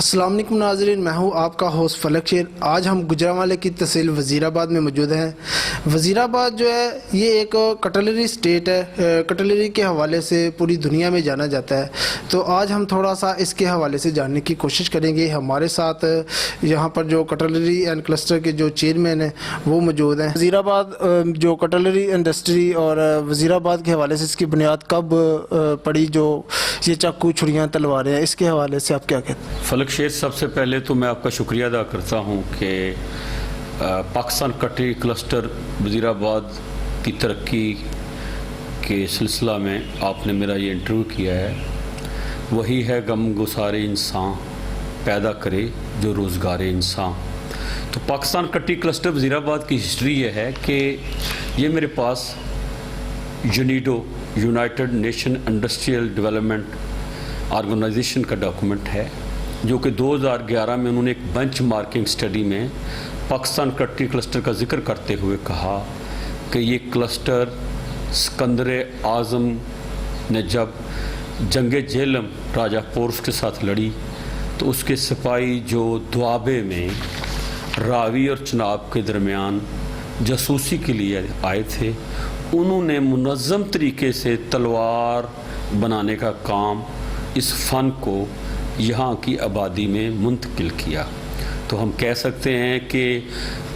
अस्सलाम वालेकुम नाज़रीन, मैं हूँ आपका होस्ट फलक शेर। आज हम गुजरांवाले की तहसील वज़ीराबाद में मौजूद हैं। वज़ीराबाद जो है ये एक कटलरी स्टेट है। कटलरी के हवाले से पूरी दुनिया में जाना जाता है। तो आज हम थोड़ा सा इसके हवाले से जानने की कोशिश करेंगे। हमारे साथ यहाँ पर जो कटलरी एंड क्लस्टर के जो चेयरमैन हैं वो मौजूद हैं। वज़ीराबाद जो कटलरी इंडस्ट्री और वज़ीराबाद के हवाले से इसकी बुनियाद कब पड़ी, जो ये चाकू छुरियाँ तलवारें हैं, इसके हवाले से आप क्या कहते हैं? फलक शेर, सबसे पहले तो मैं आपका शुक्रिया अदा करता हूँ कि पाकिस्तान कटलरी क्लस्टर वज़ीराबाद की तरक्की के सिलसिला में आपने मेरा ये इंटरव्यू किया है। वही है गम गुसारे इंसान पैदा करे जो रोज़गार इंसान। तो पाकिस्तान कटलरी क्लस्टर वज़ीराबाद की हिस्ट्री ये है कि ये मेरे पास UNIDO United Nation Industrial Development Organization का डॉक्यूमेंट है, जो कि 2011 में उन्होंने एक बेंच मार्किंग स्टडी में पाकिस्तान कटलरी क्लस्टर का जिक्र करते हुए कहा कि ये क्लस्टर सिकंदर आज़म ने जब जंग जेलम राजा पोर्स के साथ लड़ी तो उसके सिपाही जो दुआबे में रावी और चनाब के दरमियान जासूसी के लिए आए थे, उन्होंने मुनज़्ज़म तरीके से तलवार बनाने का काम, इस फ़न को यहाँ की आबादी में मुंतकिल किया। तो हम कह सकते हैं कि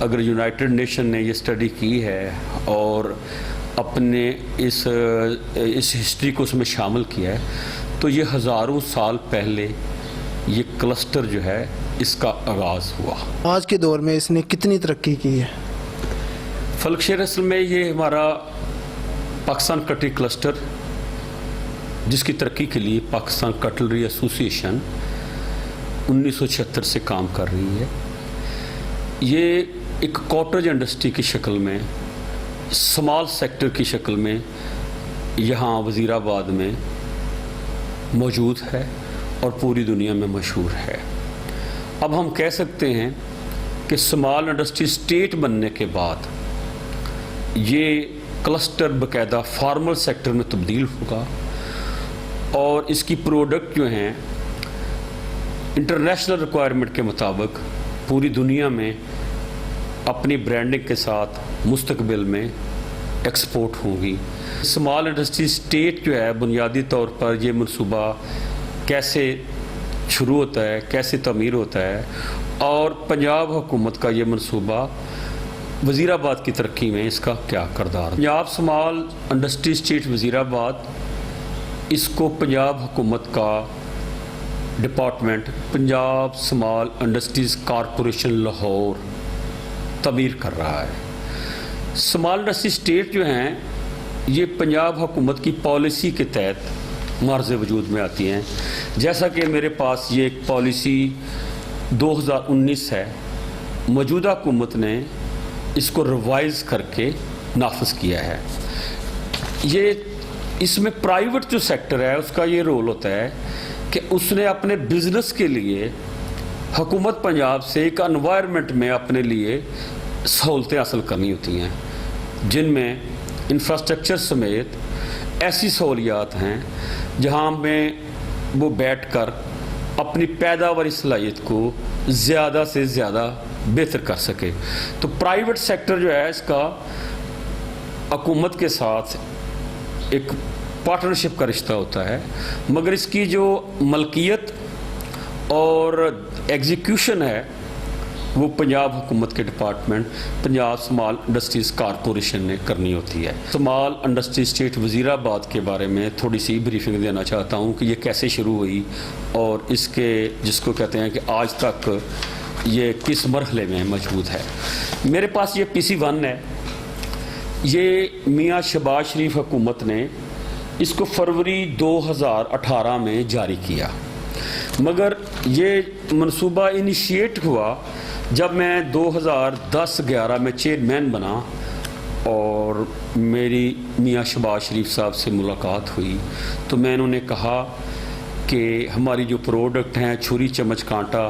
अगर यूनाइटेड नेशन ने ये स्टडी की है और अपने इस हिस्ट्री को उसमें शामिल किया है, तो ये हज़ारों साल पहले ये क्लस्टर जो है इसका आगाज़ हुआ। आज के दौर में इसने कितनी तरक्की की है? फलक शेर, असल में ये हमारा पाकिस्तान कटलरी क्लस्टर, जिसकी तरक्की के लिए पाकिस्तान कटलरी एसोसिएशन 1976 से काम कर रही है, ये एक कॉटेज इंडस्ट्री की शक्ल में, स्मॉल सेक्टर की शक्ल में यहाँ वज़ीराबाद में मौजूद है और पूरी दुनिया में मशहूर है। अब हम कह सकते हैं कि स्मॉल इंडस्ट्री स्टेट बनने के बाद ये क्लस्टर बाकायदा फार्मल सेक्टर में तब्दील होगा और इसकी प्रोडक्ट जो हैं इंटरनेशनल रिक्वायरमेंट के मुताबिक पूरी दुनिया में अपनी ब्रांडिंग के साथ मुस्तकबिल में एक्सपोर्ट होंगी। स्मॉल इंडस्ट्री स्टेट जो है, बुनियादी तौर पर ये मनसूबा कैसे शुरू होता है, कैसे तमीर होता है और पंजाब हुकूमत का ये मनसूबा वज़ीराबाद की तरक्की में इसका क्या किरदार। Punjab small industry state Wazirabad, इसको पंजाब हुकूमत का department Punjab small industries corporation Lahore तमीर कर रहा है। स्मॉल इंडस्ट्री स्टेट जो हैं ये पंजाब हुकूमत की पॉलिसी के तहत मर्ज़ वजूद में आती हैं। जैसा कि मेरे पास ये एक पॉलिसी 2019 है, मौजूदा हुकूमत ने इसको रिवाइज़ करके नाफिज किया है। ये इसमें प्राइवेट जो सेक्टर है उसका ये रोल होता है कि उसने अपने बिज़नेस के लिए हुकूमत पंजाब से एक एनवायरनमेंट में अपने लिए सहूलतें हासिल करनी होती हैं, जिनमें इंफ्रास्ट्रक्चर समेत ऐसी सहूलियात हैं जहां में वो बैठकर अपनी पैदावारी सलाहियत को ज़्यादा से ज़्यादा बेहतर कर सके। तो प्राइवेट सेक्टर जो है इसका हुकूमत के साथ एक पार्टनरशिप का रिश्ता होता है, मगर इसकी जो मलकियत और एग्जीक्यूशन है वो पंजाब हुकूमत के department Punjab small industries corporation ने करनी होती है। स्मॉल इंडस्ट्री स्टेट वज़ीराबाद के बारे में थोड़ी सी ब्रीफिंग देना चाहता हूँ कि ये कैसे शुरू हुई और इसके जिसको कहते हैं कि आज तक ये किस मरहले में मौजूद है। मेरे पास ये PC1 है। ये मियाँ शहबाज शरीफ हुकूमत ने इसको फरवरी 2018 में जारी किया, मगर ये मनसूबा इनिशिएट हुआ जब मैं 2010-11 में चेयरमैन बना और मेरी मियाँ शहबाज शरीफ साहब से मुलाकात हुई तो मैंने उन्हें कहा कि हमारी जो प्रोडक्ट हैं, छुरी चम्मच कांटा,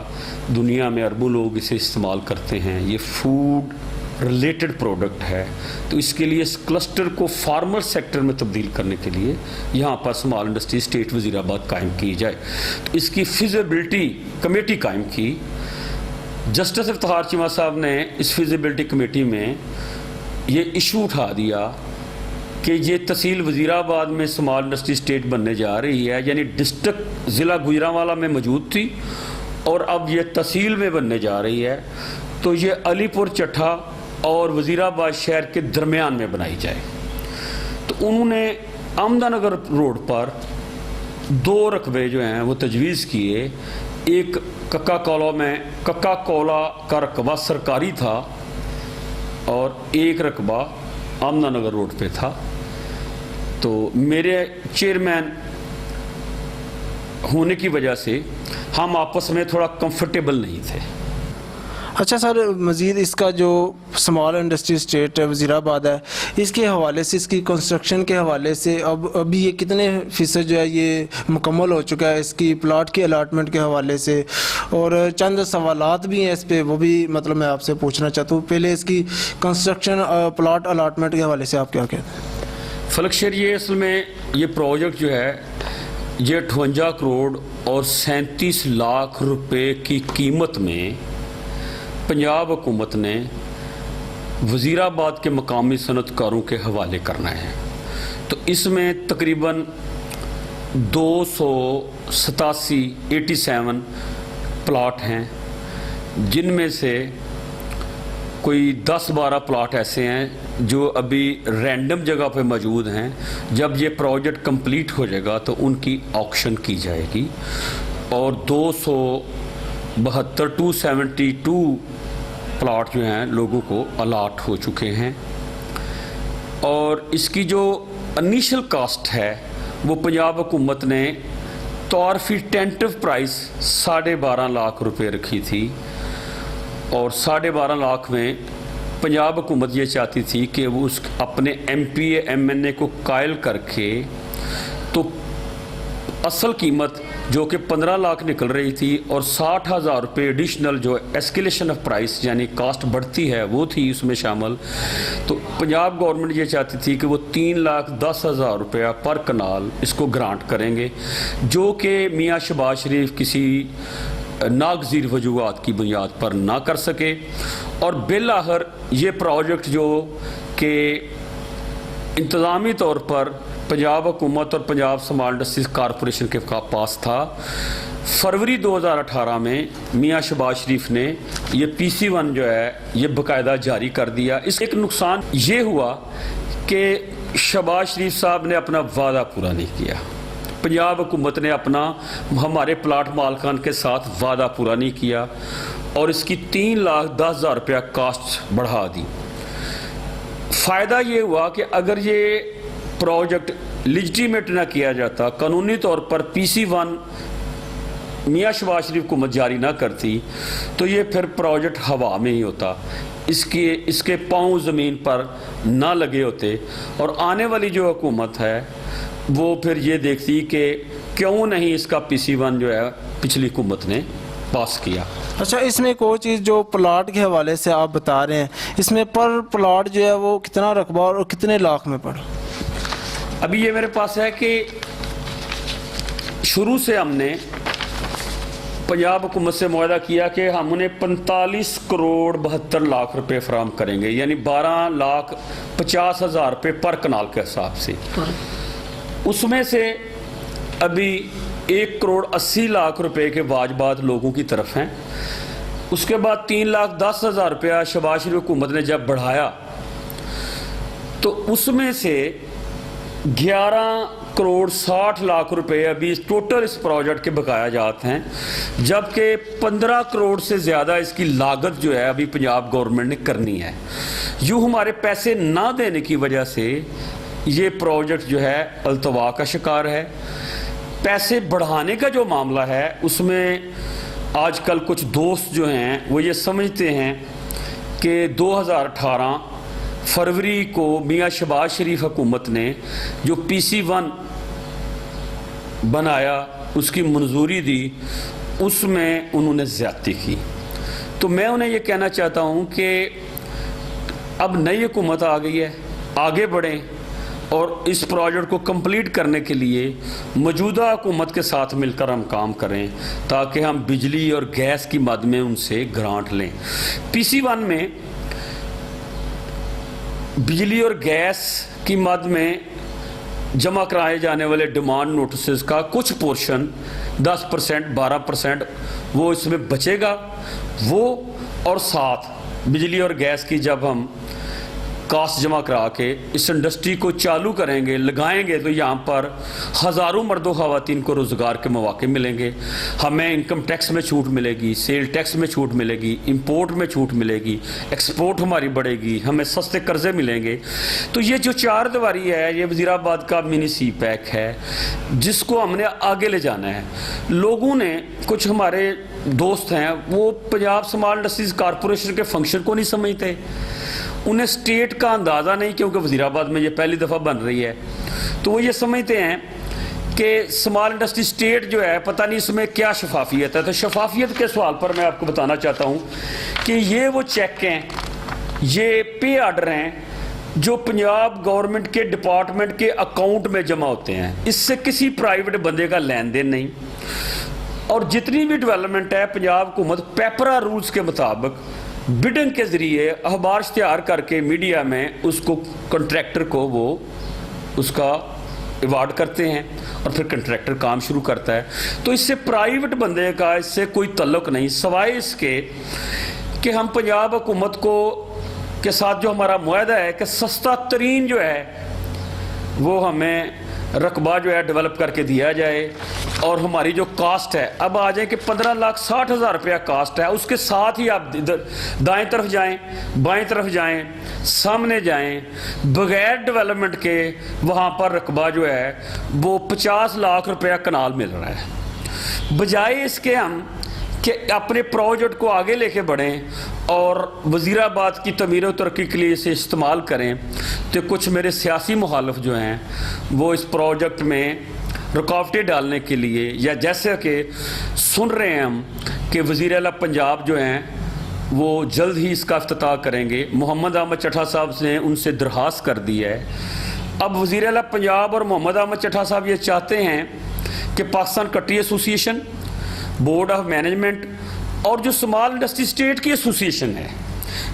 दुनिया में अरबों लोग इसे इस्तेमाल करते हैं, ये फूड रिलेटेड प्रोडक्ट है। तो इसके लिए इस क्लस्टर को फार्मर सेक्टर में तब्दील करने के लिए यहाँ पर स्मॉल इंडस्ट्री स्टेट वज़ीराबाद कायम की जाए। तो इसकी फिजिबिलिटी कमेटी कायम की। जस्टिस इफ्तिखार चीमा साहब ने इस फिजिबिलिटी कमेटी में ये इशू उठा दिया कि ये तहसील वज़ीराबाद में स्मॉल इंडस्ट्री स्टेट बनने जा रही है, यानी डिस्ट्रिक्ट ज़िला गुजरांवाला में मौजूद थी और अब ये तहसील में बनने जा रही है। तो ये अलीपुर चट्ठा और वज़ीराबाद शहर के दरमियान में बनाई जाए। तो उन्होंने अहमदानगर रोड पर 2 रकबे जो हैं वो तजवीज़ किए। एक कक्का कौला का रकबा सरकारी था और एक रकबा अहमदानगर रोड पे था। तो मेरे चेयरमैन होने की वजह से हम आपस में थोड़ा कंफर्टेबल नहीं थे। अच्छा सर, मज़ीद इसका जो स्मॉल इंडस्ट्री स्टेट वज़ीराबाद है, इसके हवाले से, इसकी कंस्ट्रक्शन के हवाले से अभी ये कितने फ़ीसद जो है ये मुकम्मल हो चुका है इसकी प्लाट की अलाटमेंट के हवाले से? और चंद सवालात भी हैं इस पर, वो भी मतलब मैं आपसे पूछना चाहता हूँ। पहले इसकी कंस्ट्रक्शन प्लाट अलाटमेंट के हवाले से आप क्या कहते हैं? फलक शेर, ये असल में ये प्रोजेक्ट जो है ये 58 करोड़ और 37 लाख रुपए की कीमत में पंजाब हुकूमत ने वज़ीराबाद के मकामी सनतकारों के हवाले करना है। तो इसमें तकरीबन 287 प्लाट हैं, जिनमें से कोई 10-12 प्लाट ऐसे हैं जो अभी रैंडम जगह पे मौजूद हैं। जब ये प्रोजेक्ट कंप्लीट हो जाएगा तो उनकी ऑक्शन की जाएगी और 272 प्लाट जो हैं लोगों को अलाट हो चुके हैं। और इसकी जो इनिशियल कास्ट है वो पंजाब हुकूमत ने तौरफी टेंटिव प्राइस 12.5 लाख रुपए रखी थी और 12.5 लाख में पंजाब हुकूमत ये चाहती थी कि वो उस अपने MPA MNA को कायल करके तो असल कीमत जो कि 15 लाख निकल रही थी और 60,000 रुपये एडिशनल जो एस्केलेशन ऑफ प्राइस यानी कास्ट बढ़ती है वो थी उसमें शामिल। तो पंजाब गवर्नमेंट ये चाहती थी कि वो 3,10,000 रुपया पर कनाल इसको ग्रांट करेंगे, जो कि मियाँ शहबाज शरीफ किसी नागज़ीर वजूहात की बुनियाद पर ना कर सके। और बिल आखिर ये प्रोजेक्ट जो कि इंतज़ामी तौर पर पंजाब हुकूमत और पंजाब स्मॉल इंडस्ट्रीज कॉरपोरेशन के पास था, फरवरी 2018 में मियाँ शहबाज शरीफ ने ये PC1 जो है ये बाकायदा जारी कर दिया। इसका एक नुकसान ये हुआ कि शहबाज शरीफ साहब ने अपना वादा पूरा नहीं किया। पंजाब हुकूमत ने अपना हमारे प्लाट मालकान के साथ वादा पूरा नहीं किया और इसकी 3,10,000 रुपया कास्ट बढ़ा दी। फ़ायदा ये हुआ कि अगर ये प्रोजेक्ट लिजिटिमेट ना किया जाता, कानूनी तौर पर PC1 मियाँ शहबाज शरीफ हुकूमत जारी ना करती, तो ये फिर प्रोजेक्ट हवा में ही होता, इसके पाँव ज़मीन पर ना लगे होते और आने वाली जो हुकूमत है वो फिर ये देखती कि क्यों नहीं इसका PC1 जो है पिछली हुकूमत ने पास किया। अच्छा, इसमें एक और चीज़ जो प्लाट के हवाले से आप बता रहे हैं, इसमें पर प्लाट जो है वो कितना रकबा और कितने लाख में पड़ा? अभी ये मेरे पास है कि शुरू से हमने पंजाब हुकूमत से मुआहदा किया कि हम उन्हें 45 करोड़ 72 लाख रुपए फराहम करेंगे, यानी 12,50,000 रुपये पर कनाल के हिसाब से। उसमें से अभी 1 करोड़ 80 लाख रुपए के वाजबात लोगों की तरफ हैं। उसके बाद 3,10,000 रुपया शहबाज शरीफ हुकूमत ने जब बढ़ाया तो उसमें से 11 करोड़ 60 लाख रुपए अभी टोटल इस प्रोजेक्ट के बकाया जाते हैं, जबकि 15 करोड़ से ज़्यादा इसकी लागत जो है अभी पंजाब गवर्नमेंट ने करनी है। यूँ हमारे पैसे ना देने की वजह से ये प्रोजेक्ट जो है अल्तवा का शिकार है। पैसे बढ़ाने का जो मामला है उसमें आजकल कुछ दोस्त जो हैं वो ये समझते हैं कि 2018 फरवरी को मियाँ शहबाज शरीफ हुकूमत ने जो PC1 बनाया उसकी मंजूरी दी, उसमें उन्होंने ज़्यादती की। तो मैं उन्हें ये कहना चाहता हूँ कि अब नई हुकूमत आ गई है, आगे बढ़ें और इस प्रोजेक्ट को कंप्लीट करने के लिए मौजूदा हुकूमत के साथ मिलकर हम काम करें ताकि हम बिजली और गैस की मद में उनसे ग्रांट लें। PC1 में बिजली और गैस की मद में जमा कराए जाने वाले डिमांड नोटिस का कुछ पोर्शन 10% 12% वो इसमें बचेगा, वो और साथ बिजली और गैस की जब हम कास्ट जमा करा के इस इंडस्ट्री को चालू करेंगे, लगाएंगे, तो यहाँ पर हज़ारों मर्दों ख़वातीन को रोज़गार के मौके मिलेंगे। हमें इनकम टैक्स में छूट मिलेगी, सेल टैक्स में छूट मिलेगी, इंपोर्ट में छूट मिलेगी, एक्सपोर्ट हमारी बढ़ेगी, हमें सस्ते कर्जे मिलेंगे। तो ये जो चार दीवारी है, ये वज़ीराबाद का मिनी सी पैक है जिसको हमने आगे ले जाना है। लोगों ने, कुछ हमारे दोस्त हैं वो पंजाब स्मॉल इंडस्ट्रीज कॉरपोरेशन के फंक्शन को नहीं समझते, उन्हें स्टेट का अंदाज़ा नहीं, क्योंकि वज़ीराबाद में ये पहली दफ़ा बन रही है। तो वो ये समझते हैं कि स्मॉल इंडस्ट्री स्टेट जो है पता नहीं इसमें क्या शफाफियत है। तो शफाफियत के सवाल पर मैं आपको बताना चाहता हूँ कि ये वो चेक हैं, ये पे आर्डर हैं जो पंजाब गवर्नमेंट के डिपार्टमेंट के अकाउंट में जमा होते हैं। इससे किसी प्राइवेट बंदे का लेन देन नहीं। और जितनी भी डेवलपमेंट है पंजाब हुकूमत पेपरा रूल्स के मुताबिक बिडिंग के ज़रिए अखबार इश्तिहार करके मीडिया में उसको कॉन्ट्रैक्टर को वो उसका अवार्ड करते हैं और फिर कॉन्ट्रैक्टर काम शुरू करता है। तो इससे प्राइवेट बंदे का इससे कोई तल्लुक नहीं, सवाए इसके कि हम पंजाब हुकूमत को के साथ जो हमारा मुआहदा है कि सस्ता तरीन जो है वो हमें रकबा जो है डेवलप करके दिया जाए। और हमारी जो कास्ट है, अब आ जाए कि 15,60,000 रुपया कास्ट है, उसके साथ ही आप इधर दाएं तरफ जाएं, बाएं तरफ जाएं, सामने जाएं, बगैर डेवलपमेंट के वहाँ पर रकबा जो है वो 50 लाख रुपया कनाल मिल रहा है। बजाय इसके हम कि अपने प्रोजेक्ट को आगे लेके बढ़ें और वज़ीराबाद की तमीर व तरक्की के लिए इसे इस्तेमाल करें, तो कुछ मेरे सियासी मुखालिफ जो हैं वो इस प्रोजेक्ट में रुकावटें डालने के लिए, या जैसे कि सुन रहे हैं हम कि वज़ीर आला पंजाब जो हैं वो जल्द ही इसका इफ्तिताह करेंगे। मोहम्मद अहमद चट्ठा साहब ने उनसे दरख्वास्त कर दी है। अब वज़ीर आला पंजाब और मोहम्मद अहमद चट्ठा साहब ये चाहते हैं कि पाकिस्तान कट्टी एसोसिएशन, बोर्ड ऑफ मैनेजमेंट और जो स्मॉल इंडस्ट्री स्टेट की एसोसिएशन है,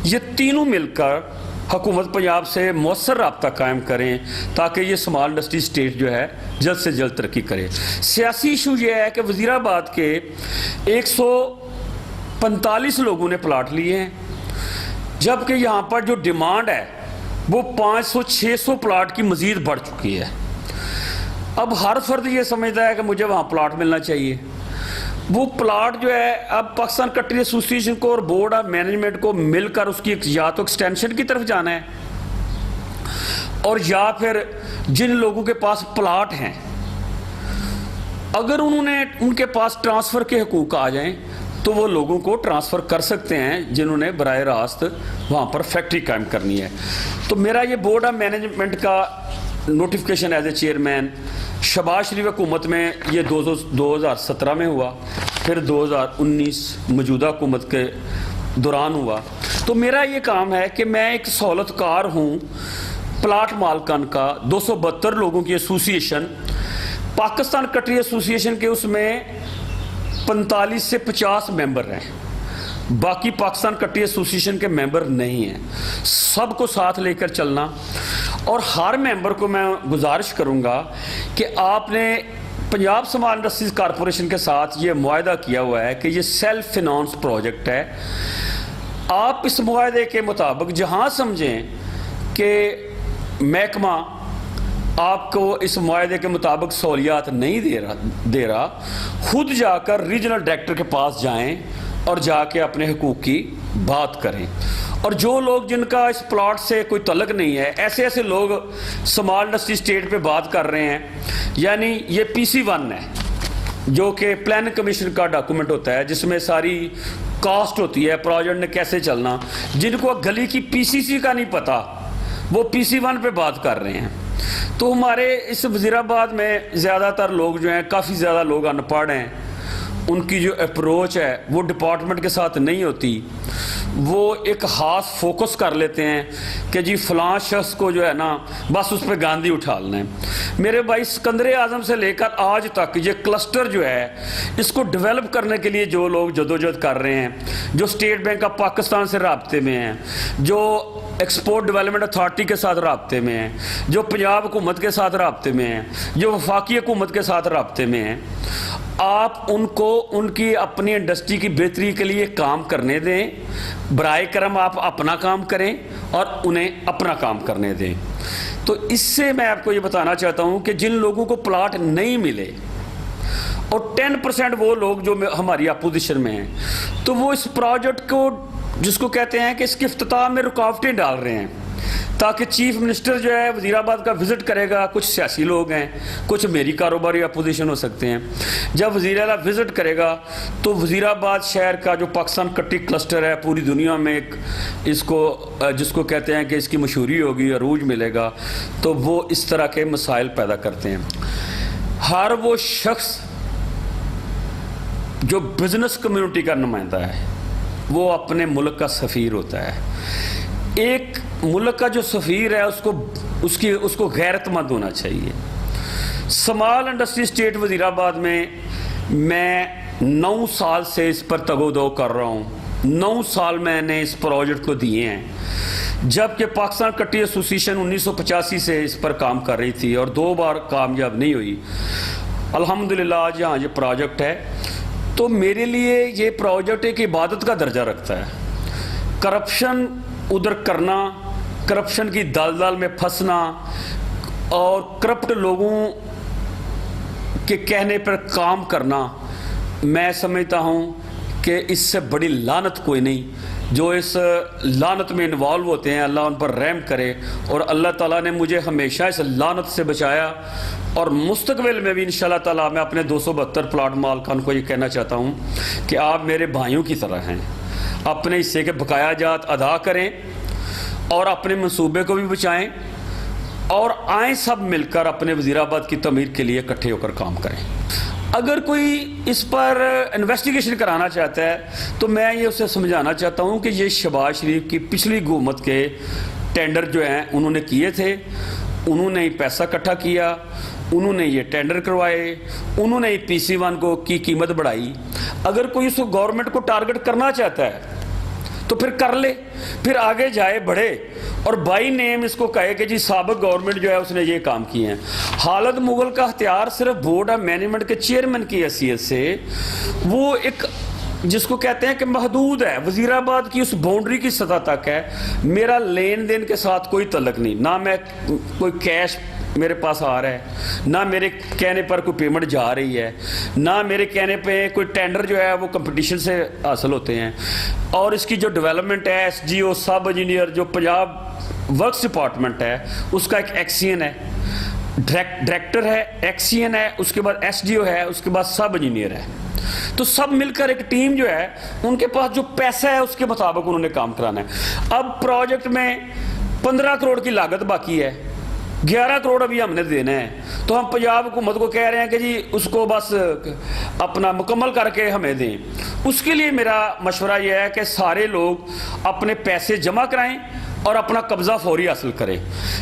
ये तीनों मिलकर हुकूमत पंजाब से मौसर रब्ता कायम करें ताकि ये स्मॉल इंडस्ट्री स्टेट जो है जल्द से जल्द तरक्की करे। सियासी इशू ये है कि वज़ीराबाद के 145 लोगों ने प्लाट लिए हैं, जबकि यहाँ पर जो डिमांड है वो 500-600 प्लाट की मज़ीद बढ़ चुकी है। अब हर फर्द ये समझता है कि मुझे वहाँ प्लाट मिलना चाहिए। वो प्लाट जो है अब पाकिस्तान कट्टी एसोसिएशन को और बोर्ड ऑफ मैनेजमेंट को मिलकर उसकी या तो एक्सटेंशन की तरफ जाना है, और या फिर जिन लोगों के पास प्लाट हैं अगर उनके पास ट्रांसफ़र के हुकूक आ जाएं तो वो लोगों को ट्रांसफ़र कर सकते हैं जिन्होंने बराह रास्त वहाँ पर फैक्ट्री कायम करनी है। तो मेरा ये बोर्ड ऑफ मैनेजमेंट का notification as a chairman Shahbaz Sharif हुकूमत में ये 2017 में हुआ, फिर 2019 मौजूदा हुकूमत के दौरान हुआ। तो मेरा ये काम है कि मैं एक सहूलतकार हूँ प्लाट मालकान का। 272 लोगों की एसोसिएशन, पाकिस्तान कट्टी एसोसिएशन के उसमें 45 से 50 मेंबर हैं, बाकी पाकिस्तान कट्टी एसोसिएशन के मेंबर नहीं हैं। सबको साथ लेकर चलना, और हर मेंबर को मैं गुजारिश करूंगा कि आपने पंजाब स्मॉल इंडस्ट्रीज कॉरपोरेशन के साथ ये मुआहदा किया हुआ है कि ये सेल्फ फिनांस प्रोजेक्ट है। आप इस मुआहदे के मुताबिक जहां समझें कि महकमा आपको इस मुआहदे के मुताबिक सहूलियात नहीं दे रहा, खुद जाकर रीजनल डायरेक्टर के पास जाएं और जाके अपने हुकूक की बात करें। और जो लोग जिनका इस प्लॉट से कोई तल्लक नहीं है, ऐसे लोग स्मॉल इंडस्ट्री स्टेट पे बात कर रहे हैं, यानी ये PC1 है जो कि प्लान कमीशन का डॉक्यूमेंट होता है जिसमें सारी कास्ट होती है प्रोजेक्ट ने कैसे चलना। जिनको गली की PCC का नहीं पता वो PC1 पे बात कर रहे हैं। तो हमारे इस वज़ीराबाद में ज़्यादातर लोग जो हैं, काफ़ी ज़्यादा लोग अनपढ़ हैं उनकी जो अप्रोच है वो डिपार्टमेंट के साथ नहीं होती। वो एक खास फोकस कर लेते हैं कि जी फलां शख्स को जो है ना बस उस पर गांधी उठालना है। मेरे भाई सिकंदर आज़म से लेकर आज तक ये क्लस्टर जो है इसको डेवलप करने के लिए जो लोग जदोजहद कर रहे हैं, जो स्टेट बैंक ऑफ पाकिस्तान से राब्ते में हैं, जो एक्सपोर्ट डेवलपमेंट अथॉरिटी के साथ राब्ते में हैं, जो पंजाब हुकूमत के साथ राब्ते में हैं, जो वफाकी हुकूमत के साथ राब्ते में हैं, आप उनको उनकी अपनी इंडस्ट्री की बेहतरी के लिए काम करने दें। बराए करम आप अपना काम करें और उन्हें अपना काम करने दें। तो इससे मैं आपको ये बताना चाहता हूँ कि जिन लोगों को प्लाट नहीं मिले और 10% वो लोग जो हमारी अपोजिशन में हैं, तो वो इस प्रोजेक्ट को जिसको कहते हैं कि इसके इफ्तिताम में रुकावटें डाल रहे हैं, ताकि चीफ मिनिस्टर जो है वज़ीराबाद का विज़िट करेगा। कुछ सियासी लोग हैं, कुछ मेरी कारोबारी अपोजिशन हो सकते हैं। जब वज़ीर आला विज़िट करेगा तो वज़ीराबाद शहर का जो पाकिस्तान कट्टी क्लस्टर है पूरी दुनिया में एक इसको जिसको कहते हैं कि इसकी मशहूरी होगी, अरूज मिलेगा। तो वो इस तरह के मसाइल पैदा करते हैं। हर वो शख्स जो बिज़नेस कम्युनिटी का नुमाइंदा है वो अपने मुल्क का सफ़ीर होता है। एक मुल्क का जो सफ़ीर है उसको गैरतमंद होना चाहिए। स्मॉल इंडस्ट्री स्टेट वज़ीराबाद में मैं 9 साल से इस पर तगोदो कर रहा हूँ। 9 साल मैंने इस प्रोजेक्ट को दिए हैं, जबकि पाकिस्तान कट्टी एसोसिएशन 1985 से इस पर काम कर रही थी और 2 बार कामयाब नहीं हुई। अल्हम्दुलिल्लाह आज यहाँ ये प्रोजेक्ट है। तो मेरे लिए ये प्रोजेक्ट एक इबादत का दर्जा रखता है। करप्शन उधर करना, करप्शन की दलदल में फंसना और करप्ट लोगों के कहने पर काम करना, मैं समझता हूँ कि इससे बड़ी लानत कोई नहीं। जो इस लानत में इन्वॉल्व होते हैं अल्लाह उन पर रहम करे। और अल्लाह ताला ने मुझे हमेशा इस लानत से बचाया और मुस्तकबिल में भी इंशाल्लाह ताला मैं अपने 272 प्लाट मालकान को ये कहना चाहता हूँ कि आप मेरे भाइयों की तरह हैं। अपने हिस्से के बकाया जात अदा करें और अपने मंसूबे को भी बचाएं और आए सब मिलकर अपने वज़ीराबाद की तमीर के लिए इकट्ठे होकर काम करें। अगर कोई इस पर इन्वेस्टिगेशन कराना चाहता है तो मैं ये उसे समझाना चाहता हूँ कि ये शहबाज शरीफ की पिछली हुकूमत के टेंडर जो हैं उन्होंने किए थे, उन्होंने ही पैसा इकट्ठा किया, उन्होंने ये टेंडर करवाए, उन्होंने ही PC1 को की कीमत बढ़ाई। अगर कोई उसको गवर्नमेंट को टारगेट करना चाहता है तो फिर कर ले, फिर आगे जाए बढ़े और बाई नेम इसको कहे कि जी साबिक गवर्नमेंट जो है उसने ये काम किए हैं। खालिद मुगल का हथियार सिर्फ बोर्ड ऑफ मैनेजमेंट के चेयरमैन की हैसियत से वो एक जिसको कहते हैं कि महदूद है, वज़ीराबाद की उस बाउंड्री की सतह तक है। मेरा लेन देन के साथ कोई तल्लक नहीं, ना मैं कोई कैश मेरे पास आ रहा है, ना मेरे कहने पर कोई पेमेंट जा रही है, ना मेरे कहने पे कोई टेंडर जो है वो कंपटीशन से हासिल होते हैं। और इसकी जो डेवलपमेंट है, SGO सब इंजीनियर जो पंजाब वर्क्स डिपार्टमेंट है उसका एक एक्सीएन है, डायरेक्टर है, एक्सीएन है, उसके बाद SDO है, उसके बाद सब इंजीनियर है। तो सब मिलकर एक टीम जो है उनके पास जो पैसा है उसके मुताबिक उन्होंने काम कराना है। अब प्रोजेक्ट में 15 करोड़ की लागत बाकी है, 11 करोड़ अभी हमने देना है। तो हम पंजाब हुकूमत को कह रहे हैं कि जी उसको बस अपना मुकम्मल करके हमें दें। उसके लिए मेरा मशवरा यह है कि सारे लोग अपने पैसे जमा कराएं और अपना कब्ज़ा फौरी हासिल करें।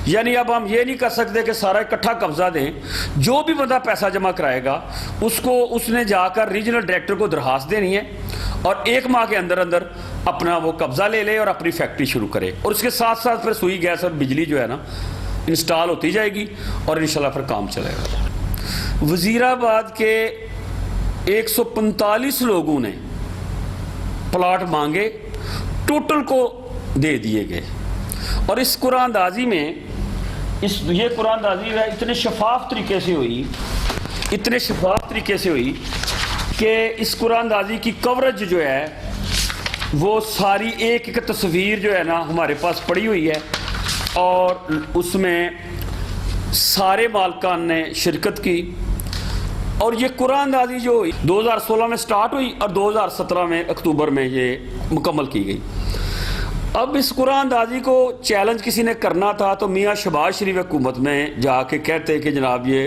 यानी अब हम ये नहीं कर सकते कि सारा इकट्ठा कब्ज़ा दें। जो भी बंदा पैसा जमा कराएगा उसने जाकर रीजनल डायरेक्टर को दरखास्त देनी है और 1 माह के अंदर अंदर अपना वो कब्ज़ा ले ले और अपनी फैक्ट्री शुरू करे। और उसके साथ साथ फिर सुई गैस और बिजली जो है ना इंस्टॉल होती जाएगी और इंशाल्लाह फिर काम चलेगा। वज़ीराबाद के 145 लोगों ने प्लाट मांगे, टोटल को दे दिए गए। और इस कुरानदाजी में ये कुरानदाजी इतने शफाफ तरीके से हुई, इतने शफाफ तरीके से हुई कि इस कुरानदाजी की कवरेज जो है वो सारी एक एक तस्वीर जो है ना हमारे पास पड़ी हुई है और उसमें सारे मालकान ने शिरकत की। और ये कुरानदाजी जो हुई 2016 में स्टार्ट हुई और 2017 में अक्टूबर में ये मुकम्मल की गई। अब इस कुरानदाजी को चैलेंज किसी ने करना था तो मियाँ शहबाज शरीफ हुकूमत में जाके कहते कि जनाब ये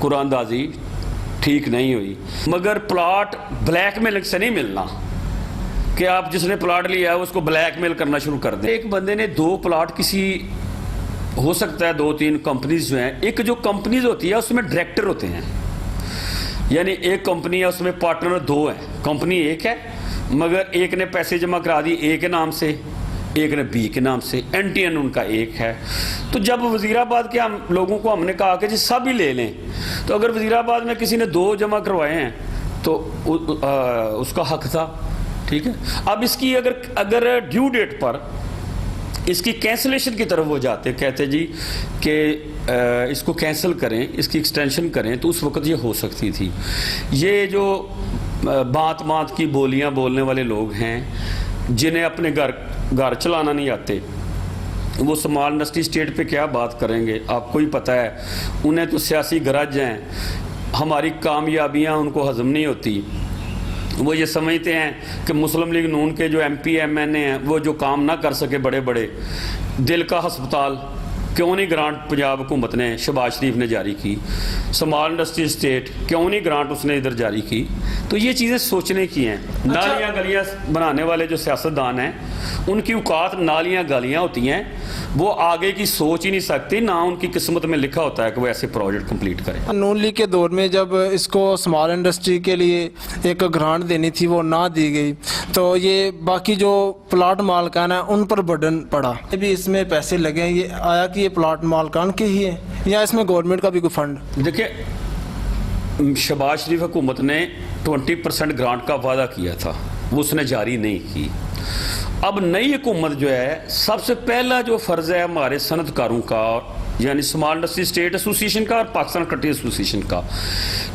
कुरानदाजी ठीक नहीं हुई। मगर प्लॉट ब्लैकमेल से नहीं मिलना कि आप जिसने प्लॉट लिया है उसको ब्लैकमेल करना शुरू कर दें। एक बंदे ने 2 प्लॉट किसी, हो सकता है 2-3 कंपनीज जो हैं, एक जो कंपनीज होती है उसमें डायरेक्टर होते हैं, यानी एक कंपनी है उसमें पार्टनर 2 हैं, कंपनी एक है मगर एक ने पैसे जमा करा दिए ए के नाम से, एक ने बी के नाम से, एनटीएन उनका एक है। तो जब वजीराबाद के हम लोगों को हमने कहा कि जी सब ही ले लें, तो अगर वजीराबाद में किसी ने 2 जमा करवाए हैं तो उसका हक था, ठीक है। अब इसकी अगर ड्यू डेट पर इसकी कैंसलेशन की तरफ वो जाते, कहते जी कि इसको कैंसिल करें, इसकी एक्सटेंशन करें, तो उस वक्त ये हो सकती थी। ये जो बात की बोलियां बोलने वाले लोग हैं जिन्हें अपने घर चलाना नहीं आते, वो स्मॉल इंडस्ट्री स्टेट पे क्या बात करेंगे, आपको ही पता है। उन्हें तो सियासी गरज हैं, हमारी कामयाबियां उनको हजम नहीं होती। वो ये समझते हैं कि मुस्लिम लीग नून के जो MP MNA हैं वो जो काम ना कर सके बड़े बड़े, दिल का हस्पताल क्यों नहीं ग्रांट पंजाब हुकूमत ने, शहबाज शरीफ ने जारी की, स्मॉल इंडस्ट्री स्टेट क्यों नहीं ग्रांट उसने इधर जारी की। तो ये चीज़ें सोचने की हैं। नालियाँ गलियाँ बनाने वाले जो सियासतदान हैं उनकी औकात नालियाँ गलियाँ होती हैं, वो आगे की सोच ही नहीं सकती, ना उनकी किस्मत में लिखा होता है कि वो ऐसे प्रोजेक्ट कंप्लीट करें। नून लीग के दौर में जब इसको स्मॉल इंडस्ट्री के लिए एक ग्रांट देनी थी वो ना दी गई, तो ये बाकी जो प्लाट मालकान है उन पर बर्डन पड़ा। ये भी इसमें पैसे लगे, ये आया कि ये प्लाट मालकान के ही है या इसमें गवर्नमेंट का भी कोई फंड? देखिए, शहबाज शरीफ हुकूमत ने 20% ग्रांट का वादा किया था, वो उसने जारी नहीं की। अब नई हुकूमत जो है, सबसे पहला जो फ़र्ज़ है हमारे सनतकारों का, यानी स्मॉल इंडस्ट्री स्टेट एसोसिएशन का और पाकिस्तान कटी एसोसिएशन का,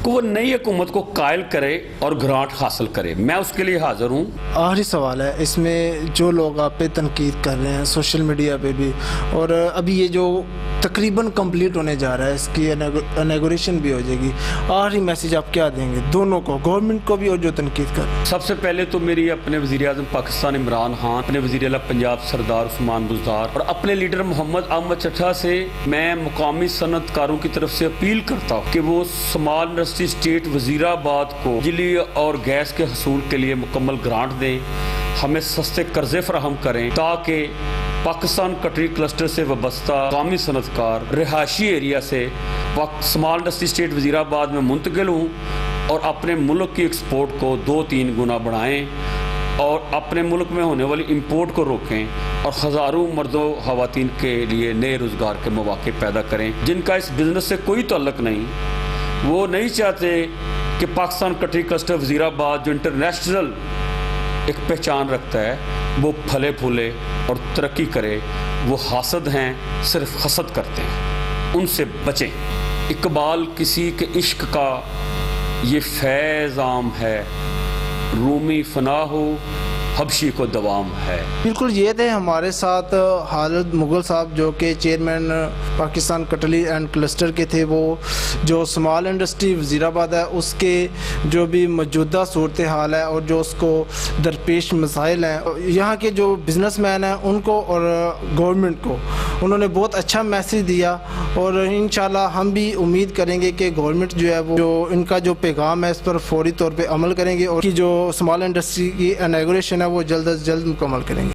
कि वो नई हुकूमत को कायल करे और ग्रांट हासिल करे। मैं उसके लिए हाज़िर हूँ। आखिरी सवाल है, इसमें जो लोग आप पे तनकीद कर रहे हैं सोशल मीडिया पे भी, और अभी ये जो तकरीबन कंप्लीट होने जा रहा है, इसकी इनॉग्रेशन भी हो जाएगी, आखिरी मैसेज आप क्या देंगे दोनों को, गवर्नमेंट को भी और जो तनकीद कर रहे हैं? सबसे पहले तो मेरी अपने वज़ीर-ए-आज़म पाकिस्तान इमरान खान, अपने वज़ीर-ए-आला पंजाब सरदार उस्मान बुज़दार और अपने लीडर मोहम्मद अहमद चट्टा से मैं मुकामी सनतकारों की तरफ से अपील करता हूँ कि वो स्मॉल इंडस्ट्री स्टेट वज़ीराबाद को बिजली और गैस के हसूल के लिए मुकम्मल ग्रांट दें, हमें सस्ते कर्जे फराहम करें, ताकि पाकिस्तान कटरी क्लस्टर से वाबस्ता मुकामी सनतकार रिहायशी एरिया से स्मॉल इंडस्ट्री स्टेट वज़ीराबाद में मुंतकिल हों और अपने मुल्क की एक्सपोर्ट को 2-3 गुना बढ़ाएँ और अपने मुल्क में होने वाली इंपोर्ट को रोकें और हज़ारों मर्दों ख़वातीन के लिए नए रोज़गार के मौके पैदा करें। जिनका इस बिज़नेस से कोई ताल्लुक़ नहीं, वो नहीं चाहते कि पाकिस्तान कटरी क्लस्टर वज़ीराबाद जो इंटरनेशनल एक पहचान रखता है वो फले फूले और तरक्की करे। वो हासद हैं, सिर्फ हसद करते हैं, उनसे बचें। इकबाल किसी के इश्क का ये फैज़ आम है, रूमी फना हो हबशी को दवाम है। बिल्कुल, ये थे हमारे साथ खालिद मुगल साहब जो कि चेयरमैन पाकिस्तान कटली एंड क्लस्टर के थे। वो जो स्मॉल इंडस्ट्री वज़ीराबाद है उसके जो भी मौजूदा सूरत हाल है और जो उसको दरपेश मसाइल हैं, यहाँ के जो बिजनेसमैन हैं उनको और गवर्नमेंट को उन्होंने बहुत अच्छा मैसेज दिया। और इंशाल्लाह हम भी उम्मीद करेंगे कि गवर्नमेंट जो है वो जो इनका जो पैगाम है इस पर फौरी तौर पर अमल करेंगे और कि जो स्मॉल इंडस्ट्री की इनॉग्रेशन है वो जल्द अज जल्द मुकम्मल करेंगे।